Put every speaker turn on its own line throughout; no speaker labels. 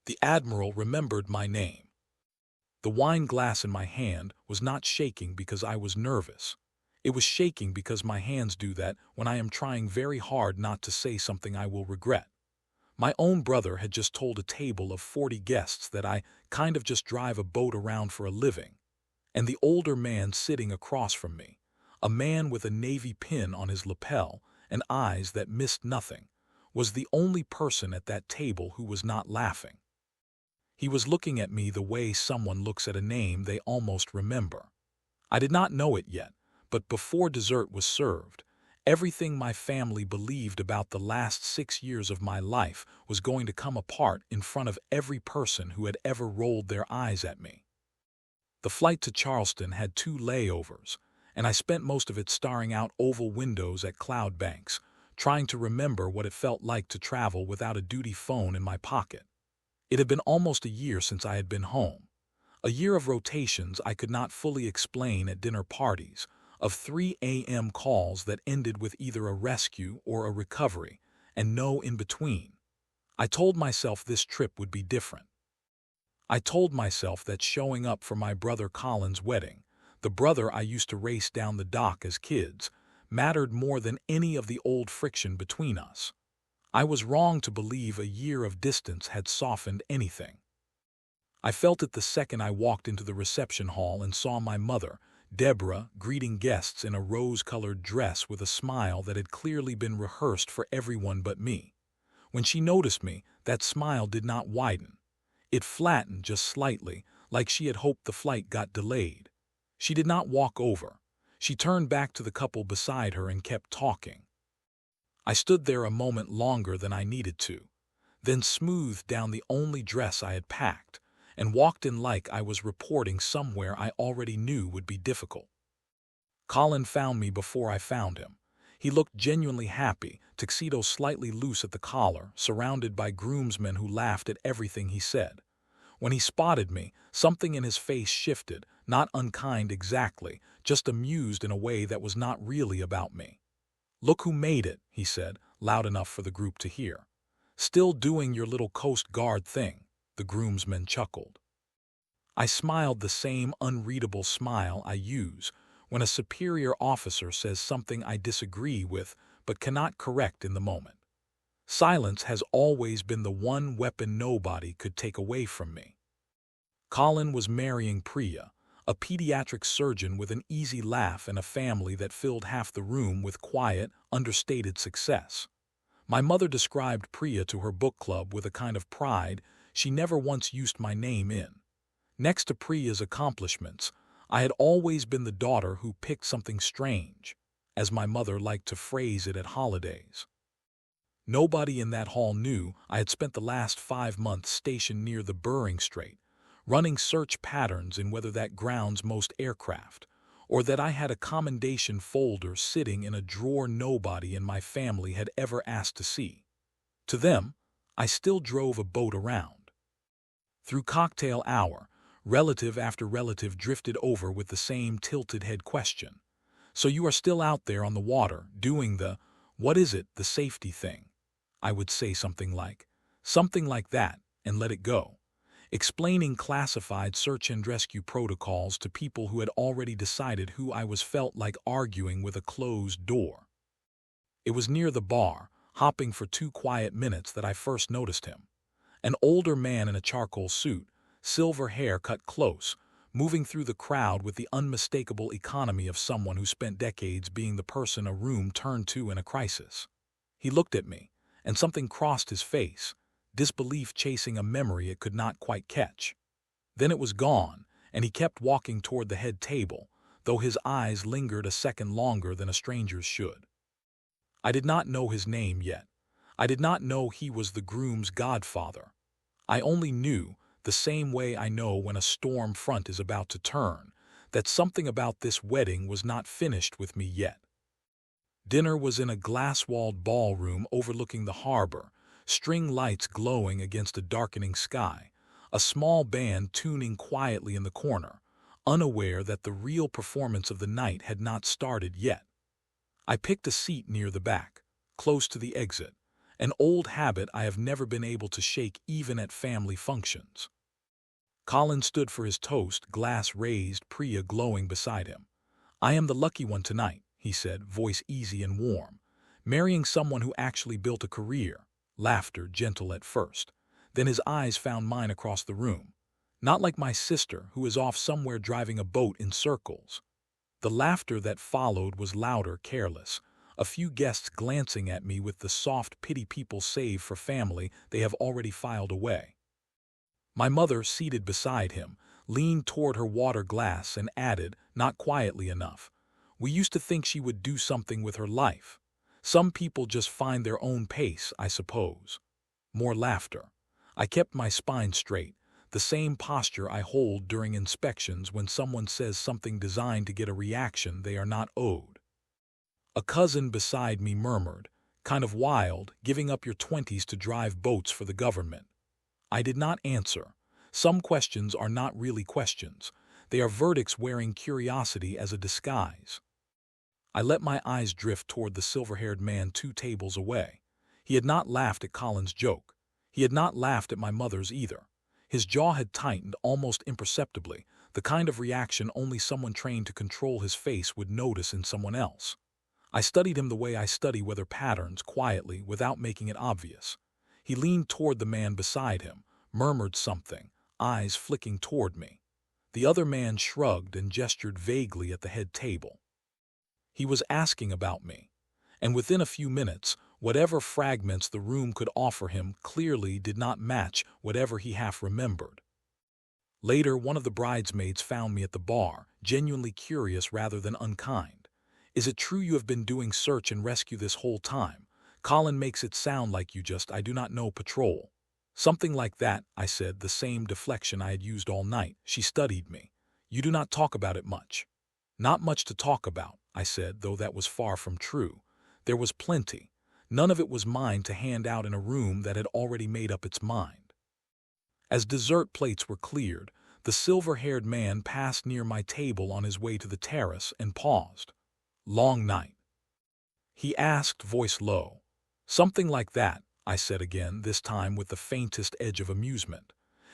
The Admiral remembered my name. The wine glass in my hand was not shaking because I was nervous. It was shaking because my hands do that when I am trying very hard not to say something I will regret. My own brother had just told a table of 40 guests that I kind of just drive a boat around for a living. And the older man sitting across from me, a man with a navy pin on his lapel and eyes that missed nothing, was the only person at that table who was not laughing. He was looking at me the way someone looks at a name they almost remember. I did not know it yet, but before dessert was served, everything my family believed about the last 6 years of my life was going to come apart in front of every person who had ever rolled their eyes at me. The flight to Charleston had 2 layovers, and I spent most of it staring out oval windows at cloud banks, trying to remember what it felt like to travel without a duty phone in my pocket. It had been almost a year since I had been home. A year of rotations I could not fully explain at dinner parties, of 3 a.m. calls that ended with either a rescue or a recovery, and no in between. I told myself this trip would be different. I told myself that showing up for my brother Colin's wedding, the brother I used to race down the dock as kids, mattered more than any of the old friction between us. I was wrong to believe a year of distance had softened anything. I felt it the second I walked into the reception hall and saw my mother, Deborah, greeting guests in a rose-colored dress with a smile that had clearly been rehearsed for everyone but me. When she noticed me, that smile did not widen. It flattened just slightly, like she had hoped the flight got delayed. She did not walk over. She turned back to the couple beside her and kept talking. I stood there a moment longer than I needed to, then smoothed down the only dress I had packed, and walked in like I was reporting somewhere I already knew would be difficult. Colin found me before I found him. He looked genuinely happy, tuxedo slightly loose at the collar, surrounded by groomsmen who laughed at everything he said. When he spotted me, something in his face shifted, not unkind exactly, just amused in a way that was not really about me. "Look who made it," he said, loud enough for the group to hear. "Still doing your little Coast Guard thing," the groomsmen chuckled. I smiled the same unreadable smile I use when a superior officer says something I disagree with but cannot correct in the moment. Silence has always been the one weapon nobody could take away from me. Colin was marrying Priya, a pediatric surgeon with an easy laugh and a family that filled half the room with quiet, understated success. My mother described Priya to her book club with a kind of pride she never once used my name in. Next to Priya's accomplishments, I had always been the daughter who picked something strange, as my mother liked to phrase it at holidays. Nobody in that hall knew I had spent the last 5 months stationed near the Bering Strait, running search patterns in whether that grounds most aircraft, or that I had a commendation folder sitting in a drawer nobody in my family had ever asked to see. To them, I still drove a boat around. Through cocktail hour, relative after relative drifted over with the same tilted head question. "So you are still out there on the water, doing the, what is it, the safety thing?" I would say something like that, and let it go, explaining classified search and rescue protocols to people who had already decided who I was, felt like arguing with a closed door. It was near the bar, hopping for 2 quiet minutes, that I first noticed him. An older man in a charcoal suit, silver hair cut close, moving through the crowd with the unmistakable economy of someone who spent decades being the person a room turned to in a crisis. He looked at me, and something crossed his face, disbelief chasing a memory it could not quite catch. Then it was gone, and he kept walking toward the head table, though his eyes lingered a second longer than a stranger's should. I did not know his name yet. I did not know he was the groom's godfather. I only knew, the same way I know when a storm front is about to turn, that something about this wedding was not finished with me yet. Dinner was in a glass-walled ballroom overlooking the harbor, string lights glowing against a darkening sky, a small band tuning quietly in the corner, unaware that the real performance of the night had not started yet. I picked a seat near the back, close to the exit, An old habit I have never been able to shake even at family functions. Colin stood for his toast, glass raised, Priya glowing beside him. "I am the lucky one tonight," he said, voice easy and warm. "Marrying someone who actually built a career." Laughter, gentle at first. Then his eyes found mine across the room. "Not like my sister, who is off somewhere driving a boat in circles." The laughter that followed was louder, careless. A few guests glancing at me with the soft pity people save for family they have already filed away. My mother, seated beside him, leaned toward her water glass and added, not quietly enough, "We used to think she would do something with her life. Some people just find their own pace, I suppose." More laughter. I kept my spine straight, the same posture I hold during inspections when someone says something designed to get a reaction they are not owed. A cousin beside me murmured, "Kind of wild, giving up your 20s to drive boats for the government." I did not answer. Some questions are not really questions. They are verdicts wearing curiosity as a disguise. I let my eyes drift toward the silver-haired man 2 tables away. He had not laughed at Colin's joke. He had not laughed at my mother's either. His jaw had tightened almost imperceptibly, the kind of reaction only someone trained to control his face would notice in someone else. I studied him the way I study weather patterns, quietly, without making it obvious. He leaned toward the man beside him, murmured something, eyes flicking toward me. The other man shrugged and gestured vaguely at the head table. He was asking about me, and within a few minutes, whatever fragments the room could offer him clearly did not match whatever he half remembered. Later, one of the bridesmaids found me at the bar, genuinely curious rather than unkind. "Is it true you have been doing search and rescue this whole time? Colin makes it sound like you just, I do not know, patrol." "Something like that," I said, the same deflection I had used all night. She studied me. "You do not talk about it much." "Not much to talk about," I said, though that was far from true. There was plenty. None of it was mine to hand out in a room that had already made up its mind. As dessert plates were cleared, the silver-haired man passed near my table on his way to the terrace and paused. "Long night?" he asked, voice low. "Something like that," I said again, this time with the faintest edge of amusement.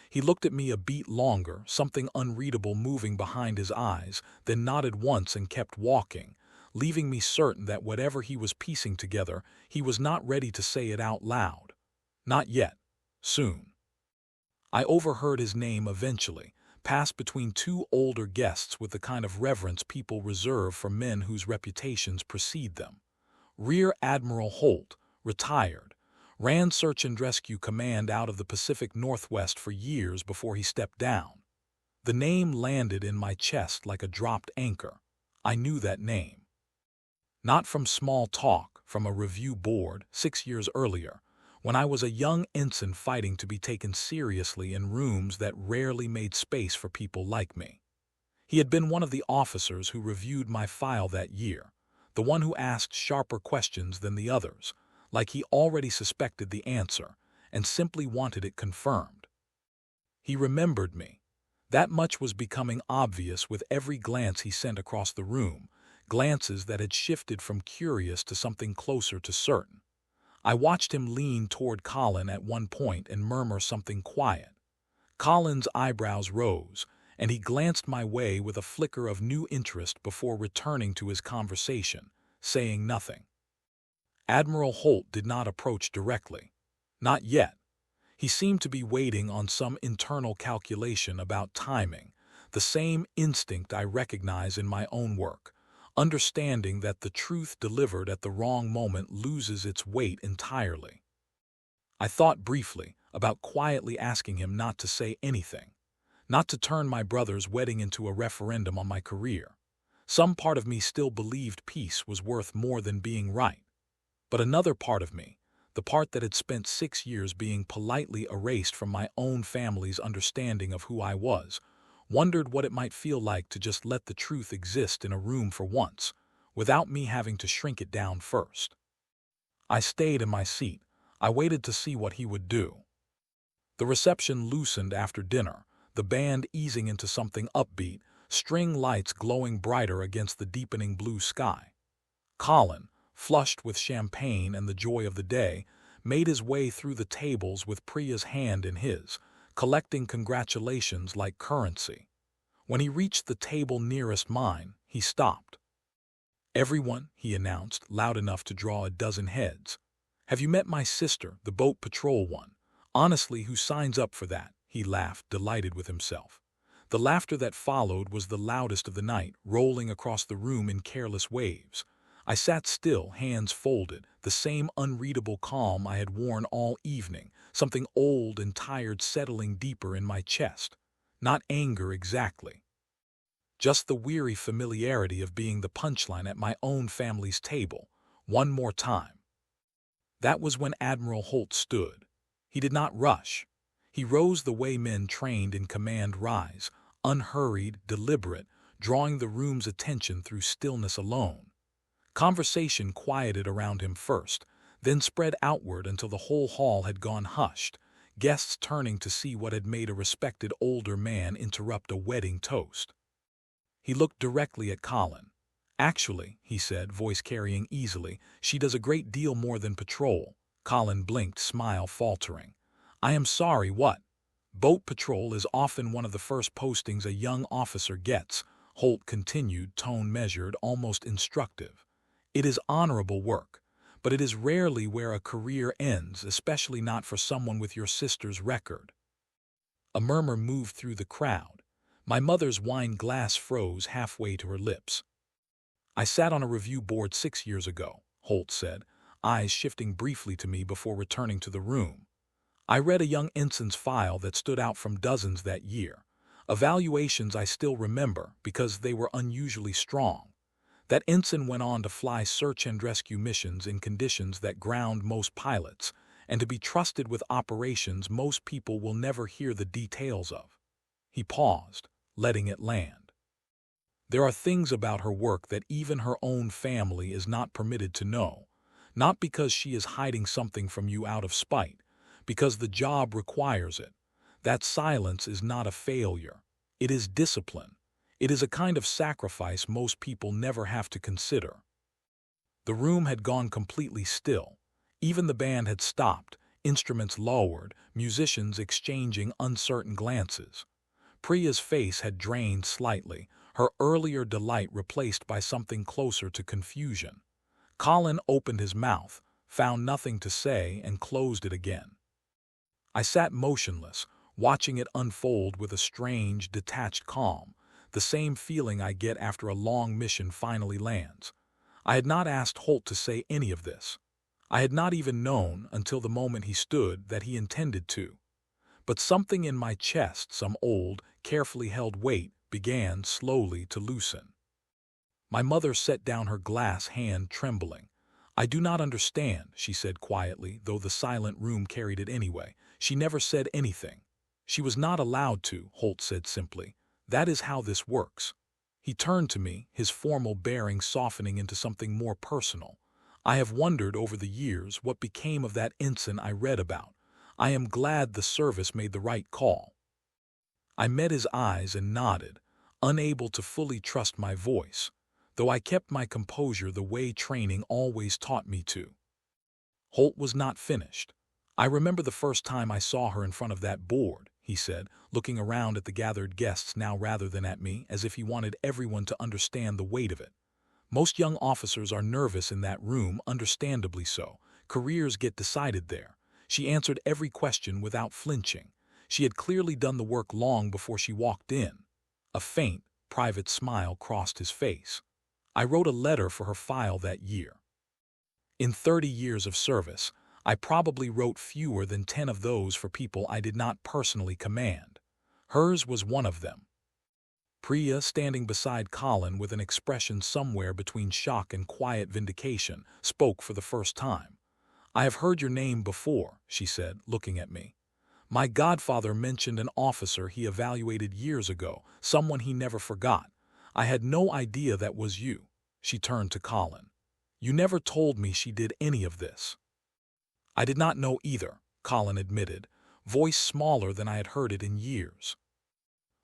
He looked at me a beat longer, something unreadable moving behind his eyes, then nodded once and kept walking, leaving me certain that whatever he was piecing together, he was not ready to say it out loud. Not yet. Soon. I overheard his name eventually, pass between 2 older guests with the kind of reverence people reserve for men whose reputations precede them. Rear Admiral Holt, retired, ran Search and Rescue Command out of the Pacific Northwest for years before he stepped down. The name landed in my chest like a dropped anchor. I knew that name. Not from small talk, from a review board 6 years earlier, when I was a young ensign fighting to be taken seriously in rooms that rarely made space for people like me. He had been one of the officers who reviewed my file that year, the one who asked sharper questions than the others, like he already suspected the answer and simply wanted it confirmed. He remembered me. That much was becoming obvious with every glance he sent across the room, glances that had shifted from curious to something closer to certain. I watched him lean toward Colin at one point and murmur something quiet. Colin's eyebrows rose, and he glanced my way with a flicker of new interest before returning to his conversation, saying nothing. Admiral Holt did not approach directly. Not yet. He seemed to be waiting on some internal calculation about timing, the same instinct I recognize in my own work, understanding that the truth delivered at the wrong moment loses its weight entirely. I thought briefly about quietly asking him not to say anything, not to turn my brother's wedding into a referendum on my career. Some part of me still believed peace was worth more than being right. But another part of me, the part that had spent 6 years being politely erased from my own family's understanding of who I was, wondered what it might feel like to just let the truth exist in a room for once, without me having to shrink it down first. I stayed in my seat. I waited to see what he would do. The reception loosened after dinner, the band easing into something upbeat, string lights glowing brighter against the deepening blue sky. Colin, flushed with champagne and the joy of the day, made his way through the tables with Priya's hand in his, collecting congratulations like currency. When he reached the table nearest mine, he stopped. "Everyone," he announced, loud enough to draw a dozen heads. "Have you met my sister, the boat patrol one? Honestly, who signs up for that?" He laughed, delighted with himself. The laughter that followed was the loudest of the night, rolling across the room in careless waves. I sat still, hands folded, the same unreadable calm I had worn all evening, something old and tired settling deeper in my chest. Not anger exactly. Just the weary familiarity of being the punchline at my own family's table. One more time. That was when Admiral Holt stood. He did not rush. He rose the way men trained in command rise, unhurried, deliberate, drawing the room's attention through stillness alone. Conversation quieted around him first, then spread outward until the whole hall had gone hushed, guests turning to see what had made a respected older man interrupt a wedding toast. He looked directly at Colin. "Actually," he said, voice carrying easily, "she does a great deal more than patrol." Colin blinked, smile faltering. "I am sorry, what?" "Boat patrol is often one of the first postings a young officer gets," Holt continued, tone measured, almost instructive. "It is honorable work, but it is rarely where a career ends, especially not for someone with your sister's record." A murmur moved through the crowd. My mother's wine glass froze halfway to her lips. "I sat on a review board 6 years ago," Holt said, eyes shifting briefly to me before returning to the room. "I read a young ensign's file that stood out from dozens that year. Evaluations I still remember because they were unusually strong. That ensign went on to fly search and rescue missions in conditions that ground most pilots, and to be trusted with operations most people will never hear the details of." He paused, letting it land. "There are things about her work that even her own family is not permitted to know, not because she is hiding something from you out of spite, because the job requires it. That silence is not a failure. It is discipline. It is a kind of sacrifice most people never have to consider." The room had gone completely still. Even the band had stopped, instruments lowered, musicians exchanging uncertain glances. Priya's face had drained slightly, her earlier delight replaced by something closer to confusion. Colin opened his mouth, found nothing to say, and closed it again. I sat motionless, watching it unfold with a strange, detached calm, the same feeling I get after a long mission finally lands. I had not asked Holt to say any of this. I had not even known, until the moment he stood, that he intended to. But something in my chest, some old, carefully held weight, began slowly to loosen. My mother set down her glass, hand trembling. "I do not understand," she said quietly, though the silent room carried it anyway. "She never said anything." "She was not allowed to," Holt said simply. "That is how this works." He turned to me, his formal bearing softening into something more personal. "I have wondered over the years what became of that ensign I read about. I am glad the service made the right call." I met his eyes and nodded, unable to fully trust my voice, though I kept my composure the way training always taught me to. Holt was not finished. "I remember the first time I saw her in front of that board," he said, looking around at the gathered guests now rather than at me, as if he wanted everyone to understand the weight of it. "Most young officers are nervous in that room, understandably so. Careers get decided there." She answered every question without flinching. She had clearly done the work long before she walked in. A faint, private smile crossed his face. "I wrote a letter for her file that year. In 30 years of service, I probably wrote fewer than 10 of those for people I did not personally command. Hers was one of them." Priya, standing beside Colin with an expression somewhere between shock and quiet vindication, spoke for the first time. "I have heard your name before," she said, looking at me. "My godfather mentioned an officer he evaluated years ago, someone he never forgot. I had no idea that was you." She turned to Colin. "You never told me she did any of this." "I did not know either," Colin admitted, voice smaller than I had heard it in years.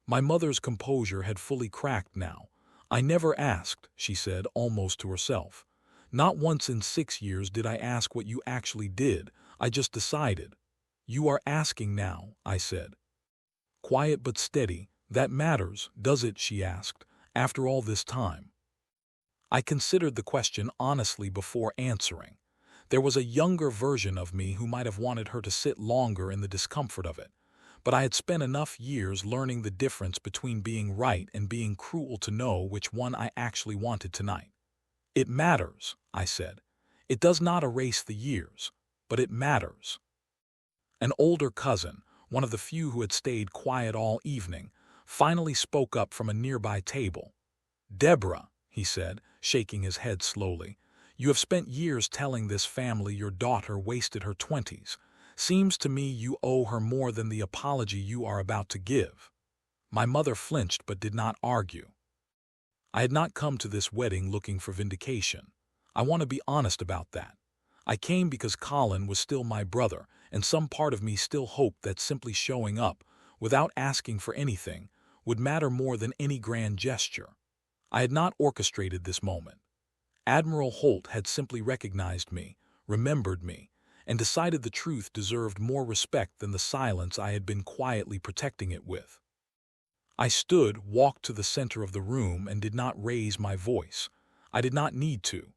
My mother's composure had fully cracked now. "I never asked," she said, almost to herself. "Not once in 6 years did I ask what you actually did. I just decided. You are asking now, I said. Quiet but steady. That matters, does it? She asked, after all this time. I considered the question honestly before answering. There was a younger version of me who might have wanted her to sit longer in the discomfort of it, but I had spent enough years learning the difference between being right and being cruel to know which one I actually wanted tonight. It matters, I said. It does not erase the years, but it matters. An older cousin, one of the few who had stayed quiet all evening, finally spoke up from a nearby table. Deborah, he said, shaking his head slowly, you have spent years telling this family your daughter wasted her 20s. Seems to me you owe her more than the apology you are about to give. My mother flinched but did not argue. I had not come to this wedding looking for vindication. I want to be honest about that. I came because Colin was still my brother, and some part of me still hoped that simply showing up, without asking for anything, would matter more than any grand gesture. I had not orchestrated this moment. Admiral Holt had simply recognized me, remembered me, and decided the truth deserved more respect than the silence I had been quietly protecting it with. I stood, walked to the center of the room, and did not raise my voice. I did not need to.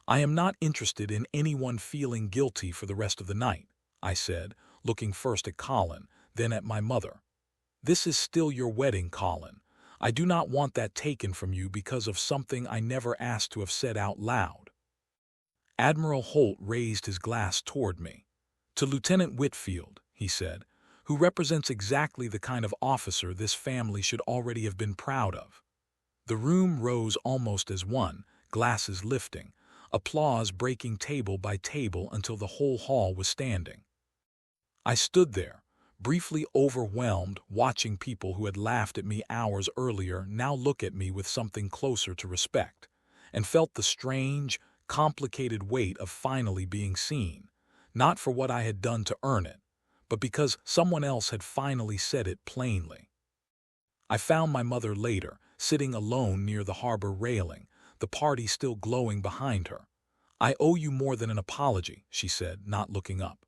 I am not interested in anyone feeling guilty for the rest of the night, I said, looking first at Colin, then at my mother. This is still your wedding, Colin. I do not want that taken from you because of something I never asked to have said out loud. Admiral Holt raised his glass toward me. To Lieutenant Whitfield, he said, who represents exactly the kind of officer this family should already have been proud of. The room rose almost as one, glasses lifting, applause breaking table by table until the whole hall was standing. I stood there, briefly overwhelmed, watching people who had laughed at me hours earlier now look at me with something closer to respect, and felt the strange, complicated weight of finally being seen, not for what I had done to earn it, but because someone else had finally said it plainly. I found my mother later, sitting alone near the harbor railing, the party still glowing behind her. I owe you more than an apology, she said, not looking up.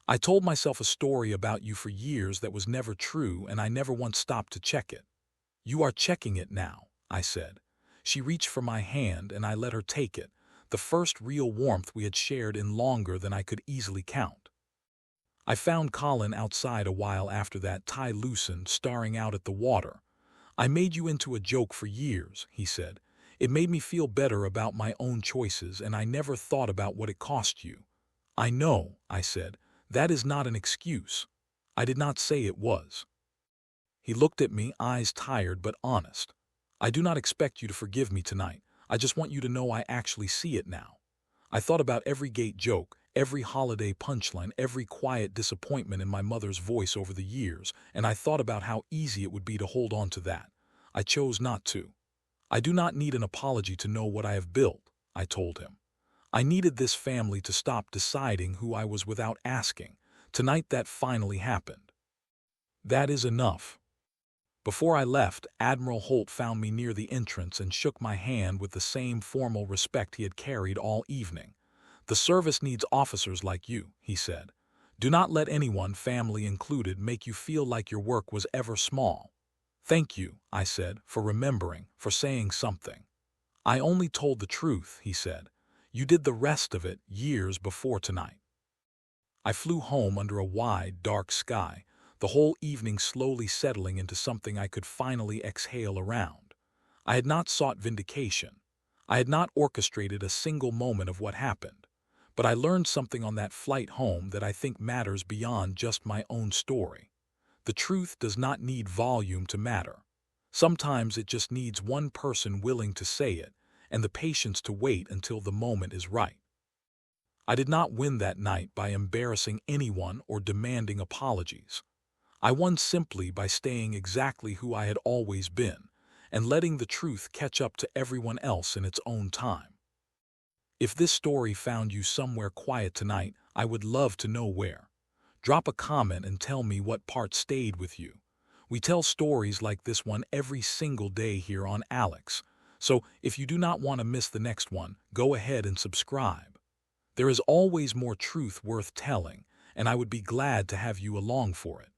I told myself a story about you for years that was never true, and I never once stopped to check it. You are checking it now, I said. She reached for my hand, and I let her take it, the first real warmth we had shared in longer than I could easily count. I found Colin outside a while after that, tie loosened, staring out at the water. I made you into a joke for years, he said. It made me feel better about my own choices, and I never thought about what it cost you. I know, I said. That is not an excuse. I did not say it was. He looked at me, eyes tired but honest. I do not expect you to forgive me tonight. I just want you to know I actually see it now. I thought about every gate joke, every holiday punchline, every quiet disappointment in my mother's voice over the years, and I thought about how easy it would be to hold on to that. I chose not to. I do not need an apology to know what I have built, I told him. I needed this family to stop deciding who I was without asking. Tonight that finally happened. That is enough. Before I left, Admiral Holt found me near the entrance and shook my hand with the same formal respect he had carried all evening. The service needs officers like you, he said. Do not let anyone, family included, make you feel like your work was ever small. Thank you, I said, for remembering, for saying something. I only told the truth, he said. You did the rest of it years before tonight. I flew home under a wide, dark sky, the whole evening slowly settling into something I could finally exhale around. I had not sought vindication. I had not orchestrated a single moment of what happened. But I learned something on that flight home that I think matters beyond just my own story. The truth does not need volume to matter. Sometimes it just needs one person willing to say it, and the patience to wait until the moment is right. I did not win that night by embarrassing anyone or demanding apologies. I won simply by staying exactly who I had always been, and letting the truth catch up to everyone else in its own time. If this story found you somewhere quiet tonight, I would love to know where. Drop a comment and tell me what part stayed with you. We tell stories like this one every single day here on Alex, so if you do not want to miss the next one, go ahead and subscribe. There is always more truth worth telling, and I would be glad to have you along for it.